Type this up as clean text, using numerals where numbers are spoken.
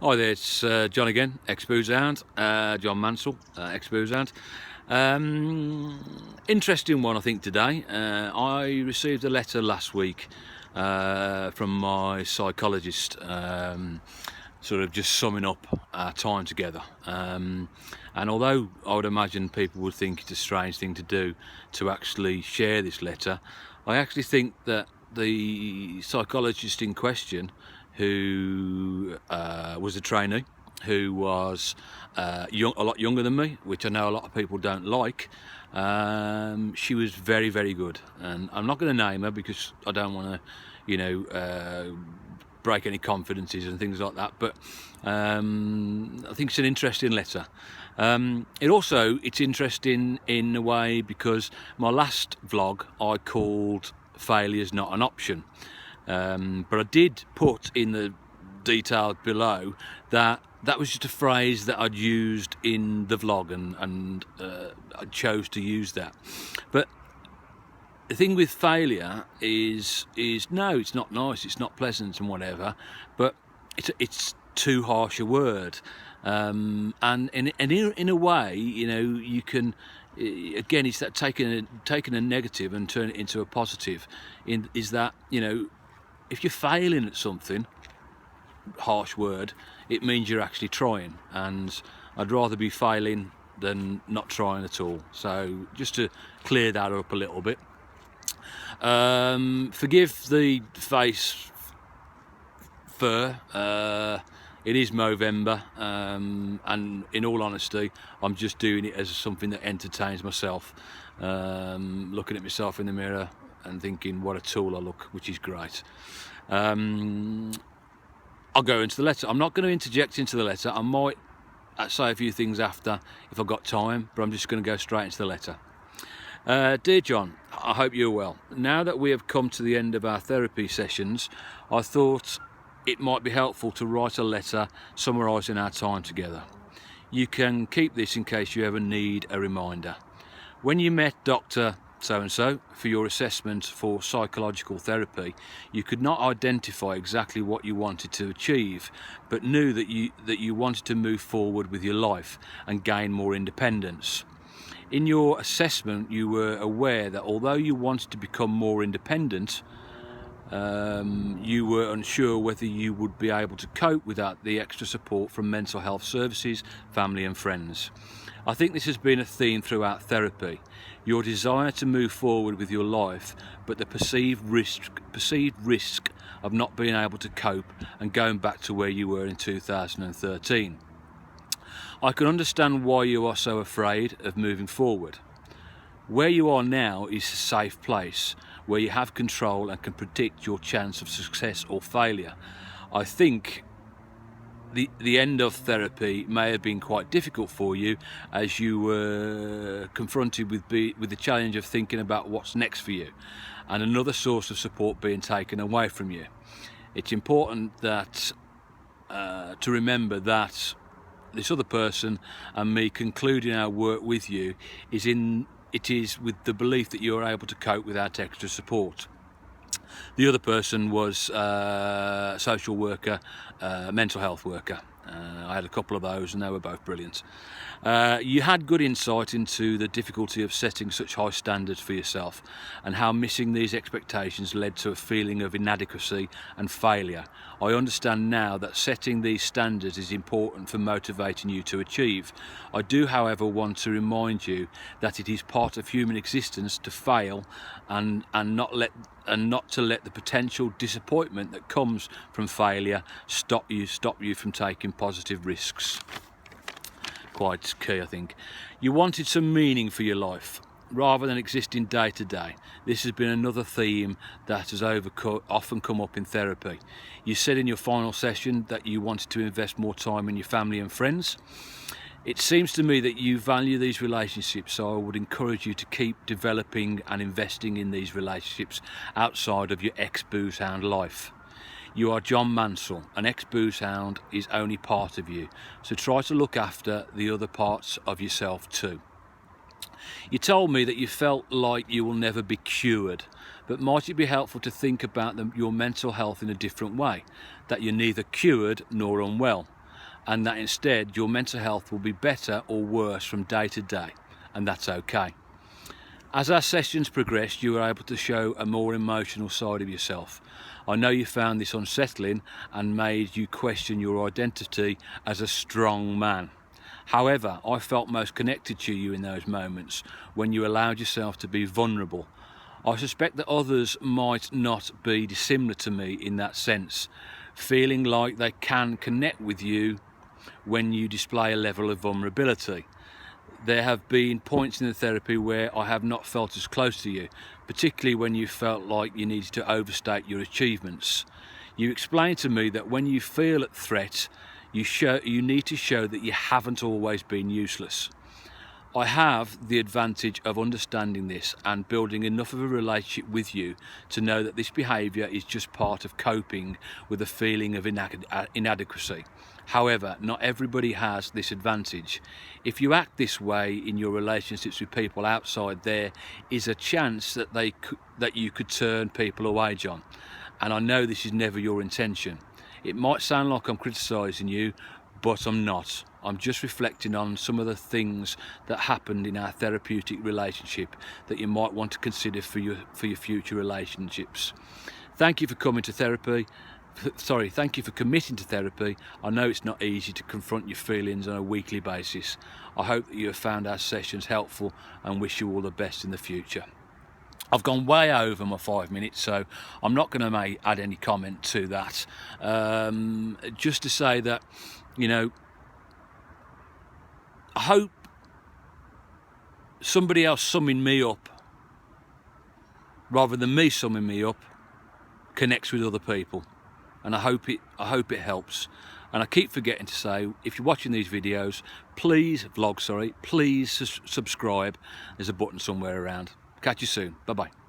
Hi there, it's John again, exboozehound, John Mansell, exboozehound. Interesting one, I think, today. I received a letter last week from my psychologist, sort of just summing up our time together. And although I would imagine people would think it's a strange thing to do to actually share this letter, I actually think that the psychologist in question, who was a trainee, who was a lot younger than me, which I know a lot of people don't like. She was very, very good, and I'm not going to name her because I don't want to, break any confidences and things like that. But I think it's an interesting letter. It's interesting in a way because my last vlog I called "Failure's Not an Option." But I did put in the detail below that was just a phrase that I'd used in the vlog, and I chose to use that. But the thing with failure is no, it's not nice, it's not pleasant and whatever, but it's too harsh a word. And in a way, you can, again, it's that taking a negative and turn it into a positive. Is that, if you're failing at something, harsh word, it means you're actually trying, and I'd rather be failing than not trying at all. So just to clear that up a little bit. Forgive the face fur. It is Movember, and in all honesty, I'm just doing it as something that entertains myself. Looking at myself in the mirror and thinking what a tool I look, which is great. I'll go into the letter. I'm not going to interject into the letter. I might say a few things after if I've got time, but I'm just going to go straight into the letter. Dear John, I hope you're well. Now that we have come to the end of our therapy sessions, I thought it might be helpful to write a letter summarising our time together. You can keep this in case you ever need a reminder. When you met Dr. So-and-so for your assessment for psychological therapy, you could not identify exactly what you wanted to achieve, but knew that you wanted to move forward with your life and gain more independence. In your assessment, you were aware that although you wanted to become more independent, you were unsure whether you would be able to cope without the extra support from mental health services, family and friends. I think this has been a theme throughout therapy. Your desire to move forward with your life, but the perceived risk of not being able to cope and going back to where you were in 2013. I can understand why you are so afraid of moving forward. Where you are now is a safe place where you have control and can predict your chance of success or failure. I think the end of therapy may have been quite difficult for you as you were confronted with the challenge of thinking about what's next for you and another source of support being taken away from you. It's important that to remember that this other person and me concluding our work with you it is with the belief that you are able to cope without extra support. The other person was a social worker, mental health worker. I had a couple of those and they were both brilliant. You had good insight into the difficulty of setting such high standards for yourself and how missing these expectations led to a feeling of inadequacy and failure. I understand now that setting these standards is important for motivating you to achieve. I do, however, want to remind you that it is part of human existence to fail and not to let the potential disappointment that comes from failure stop you from taking positive risks. Quite key, I think. You wanted some meaning for your life rather than existing day to day. This has been another theme that has often come up in therapy. You said in your final session that you wanted to invest more time in your family and friends. It seems to me that you value these relationships, so I would encourage you to keep developing and investing in these relationships outside of your ex-boozehound life. You are John Mansell. An ex-boozehound is only part of you, so try to look after the other parts of yourself too. You told me that you felt like you will never be cured, but might it be helpful to think about your mental health in a different way, that you're neither cured nor unwell? and that instead your mental health will be better or worse from day to day, and that's okay. As our sessions progressed, you were able to show a more emotional side of yourself. I know you found this unsettling and made you question your identity as a strong man. However, I felt most connected to you in those moments when you allowed yourself to be vulnerable. I suspect that others might not be dissimilar to me in that sense, feeling like they can connect with you when you display a level of vulnerability. There have been points in the therapy where I have not felt as close to you, particularly when you felt like you needed to overstate your achievements. You explained to me that when you feel a threat, you need to show that you haven't always been useless. I have the advantage of understanding this and building enough of a relationship with you to know that this behaviour is just part of coping with a feeling of inadequacy. However, not everybody has this advantage. If you act this way in your relationships with people outside, there is a chance that you could turn people away, John. And I know this is never your intention. It might sound like I'm criticising you, but I'm not. I'm just reflecting on some of the things that happened in our therapeutic relationship that you might want to consider for your future relationships. Thank you for coming to therapy. Thank you for committing to therapy. I know it's not easy to confront your feelings on a weekly basis. I hope that you have found our sessions helpful and wish you all the best in the future. I've gone way over my 5 minutes, so I'm not going to add any comment to that. Just to say that, you know, I hope somebody else summing me up, rather than me summing me up, connects with other people, and I hope it helps. And I keep forgetting to say, if you're watching these videos, please subscribe. There's a button somewhere around. Catch you soon. Bye bye.